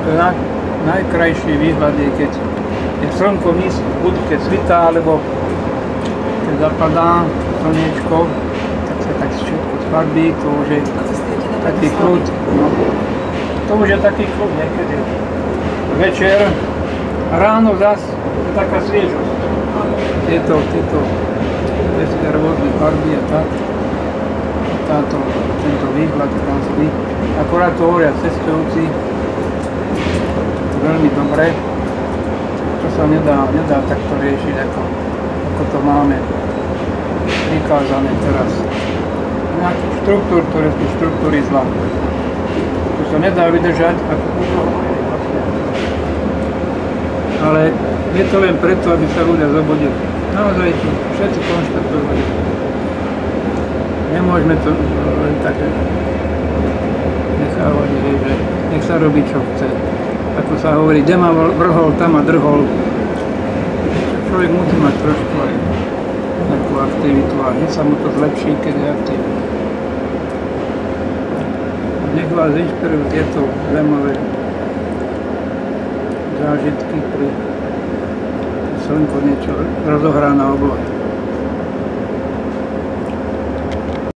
To je najkrajší výhľad je, keď je slnko nízko, buď keď svitá, alebo keď zapadá slniečko, tak sa tak všetko sfarbí, to už je taký kľud. No. To už je taký kľud niekedy. Večer, ráno zase je taká sviežosť. Tieto dneska rôzne farby a tak. Tento výhľad krásny. Akorát to hovoria cestujúci veľmi dobre. To sa nedá takto riešiť, ako to máme vykázané teraz. Nejakých štruktúr, ktoré sú štruktúry zla. To sa nedá vydržať ako ale je to len preto, aby sa ľudia zobudili. Naozaj to všetci konštatovali. Nemôžeme to len tak nechávať, že nech sa robí, čo chce. Ako sa hovorí, kde ma vrhol, tam ma drhol. Človek musí mať trošku aj takú aktivitu a hneď sa mu to zlepší, keď je aktívny. Nech vás inšpirujú tieto zaujímavé zážitky pri slnko niečo rozohrá na oblohe.